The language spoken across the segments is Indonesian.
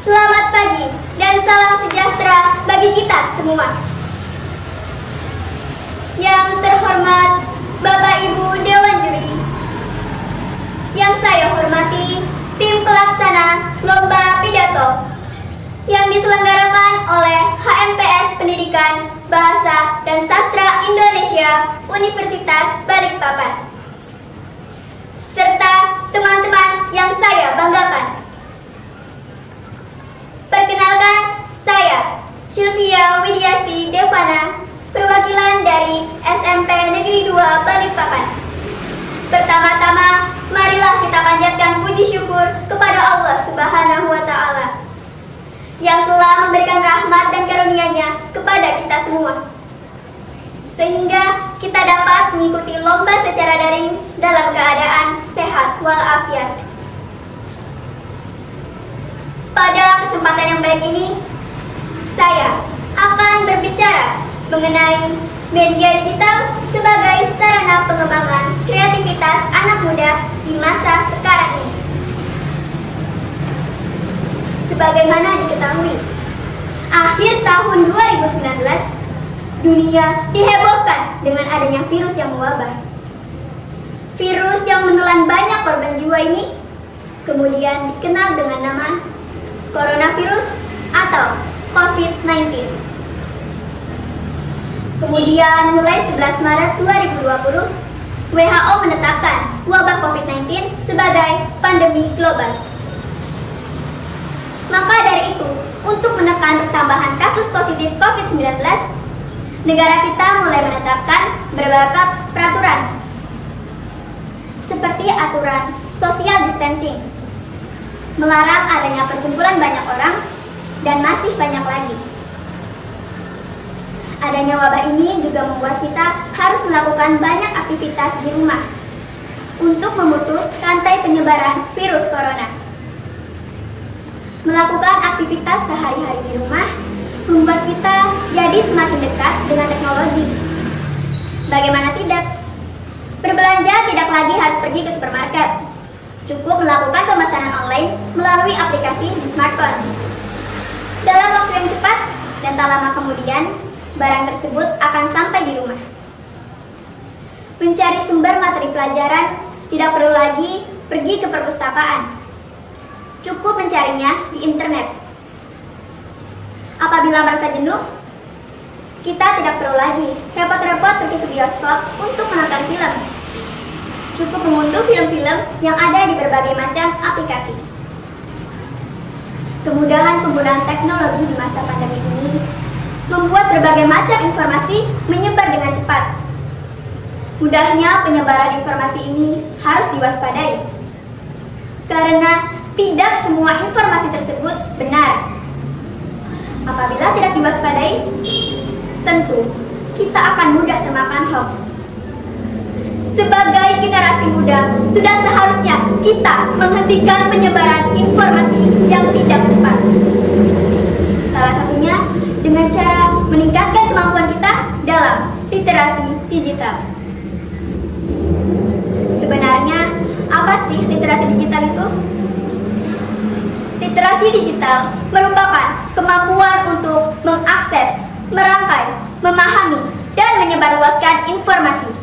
Selamat pagi dan salam sejahtera bagi kita semua. Yang terhormat Bapak Ibu Dewan Juri, yang saya hormati tim pelaksana Lomba Pidato yang diselenggarakan oleh HMPS Pendidikan Bahasa dan Sastra Indonesia Universitas Balikpapan, serta teman-teman yang saya banggakan. Perkenalkan, saya Sylvia Widiasti Devana, perwakilan dari SMP Negeri 2 Balikpapan. Pertama-tama, marilah kita panjatkan puji syukur kepada Allah Subhanahu wa Ta'ala yang telah memberikan rahmat dan karunia-Nya kepada kita semua, sehingga kita dapat mengikuti lomba secara daring dalam keadaan sehat walafiat. Pada kesempatan yang baik ini, saya akan berbicara mengenai media digital sebagai sarana pengembangan kreativitas anak muda di masa sekarang ini. Sebagaimana diketahui, akhir tahun 2019, dunia dihebohkan dengan adanya virus yang mewabah. Virus yang menelan banyak korban jiwa ini kemudian dikenal dengan nama coronavirus atau COVID-19. Kemudian mulai 11 Maret 2020, WHO menetapkan wabah COVID-19 sebagai pandemi global. Maka dari itu, untuk menekan pertambahan kasus positif COVID-19, negara kita mulai menetapkan beberapa peraturan, seperti aturan social distancing, melarang adanya perkumpulan banyak orang, dan masih banyak lagi. Adanya wabah ini juga membuat kita harus melakukan banyak aktivitas di rumah untuk memutus rantai penyebaran virus corona. Melakukan aktivitas sehari-hari di rumah membuat kita jadi semakin dekat dengan teknologi. Bagaimana tidak? Berbelanja tidak lagi harus pergi ke supermarket. Cukup melakukan pemesanan online melalui aplikasi di smartphone. Dalam waktu yang cepat dan tak lama kemudian, barang tersebut akan sampai di rumah. Mencari sumber materi pelajaran tidak perlu lagi pergi ke perpustakaan. Cukup mencarinya di internet. Apabila merasa jenuh, kita tidak perlu lagi repot-repot pergi ke bioskop untuk menonton film. Cukup mengunduh film-film yang ada di berbagai macam aplikasi. Kemudahan penggunaan teknologi di masa pandemi ini membuat berbagai macam informasi menyebar dengan cepat. Mudahnya penyebaran informasi ini harus diwaspadai, karena tidak semua informasi tersebut benar. Apabila tidak diwaspadai, tentu kita akan mudah termakan hoax. Sebagai generasi muda, sudah seharusnya kita menghentikan penyebaran informasi yang tidak tepat. Salah satunya dengan cara meningkatkan kemampuan kita dalam literasi digital. Sebenarnya, apa sih literasi digital itu? Literasi digital merupakan kemampuan untuk mengakses, merangkai, memahami, dan menyebarluaskan informasi.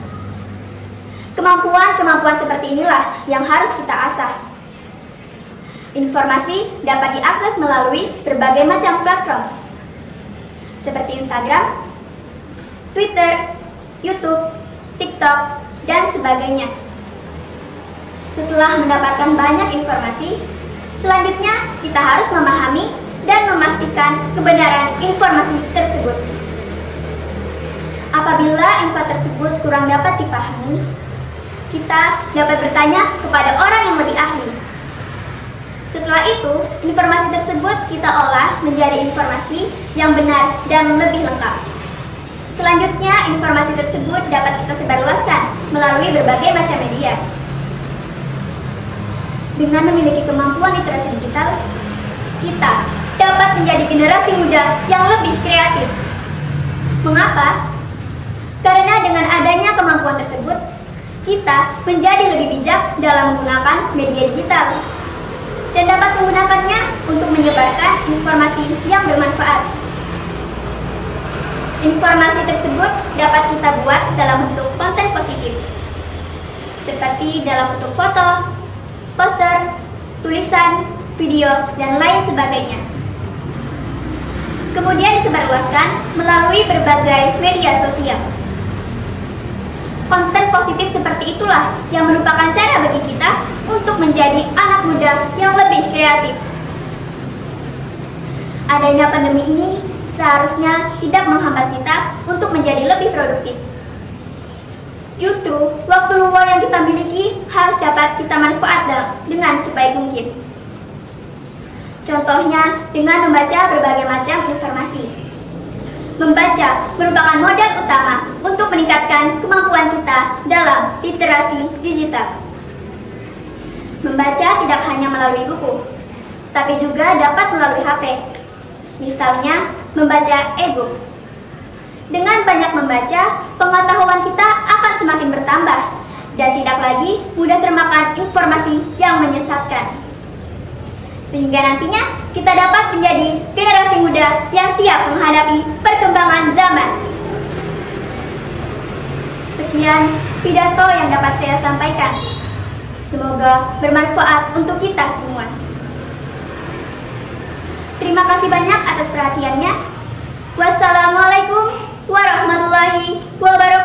Kemampuan-kemampuan seperti inilah yang harus kita asah. Informasi dapat diakses melalui berbagai macam platform, seperti Instagram, Twitter, YouTube, TikTok, dan sebagainya. Setelah mendapatkan banyak informasi, selanjutnya kita harus memahami dan memastikan kebenaran informasi tersebut. Apabila info tersebut kurang dapat dipahami, kita dapat bertanya kepada orang yang lebih ahli. Setelah itu, informasi tersebut kita olah menjadi informasi yang benar dan lebih lengkap. Selanjutnya, informasi tersebut dapat kita sebarluaskan melalui berbagai macam media. Dengan memiliki kemampuan literasi digital, kita dapat menjadi generasi muda yang lebih kreatif. Mengapa? Karena dengan adanya kemampuan tersebut, kita menjadi lebih bijak dalam menggunakan media digital dan dapat menggunakannya untuk menyebarkan informasi yang bermanfaat. Informasi tersebut dapat kita buat dalam bentuk konten positif, seperti dalam bentuk foto, poster, tulisan, video, dan lain sebagainya. Kemudian disebarluaskan melalui berbagai media sosial. Konten positif seperti itulah yang merupakan cara bagi kita untuk menjadi anak muda yang lebih kreatif. Adanya pandemi ini seharusnya tidak menghambat kita untuk menjadi lebih produktif. Justru, waktu luang yang kita miliki harus dapat kita manfaatkan dengan sebaik mungkin. Contohnya, dengan membaca berbagai macam informasi. Membaca merupakan modal utama untuk meningkatkan kemampuan kita dalam literasi digital. Membaca tidak hanya melalui buku, tapi juga dapat melalui HP. Misalnya, membaca e-book. Dengan banyak membaca, pengetahuan kita akan semakin bertambah dan tidak lagi mudah termakan informasi yang menyesatkan. Sehingga nantinya kita dapat menjadi generasi muda yang siap menghadapi perkembangan zaman. Sekian pidato yang dapat saya sampaikan. Semoga bermanfaat untuk kita semua. Terima kasih banyak atas perhatiannya. Wassalamualaikum warahmatullahi wabarakatuh.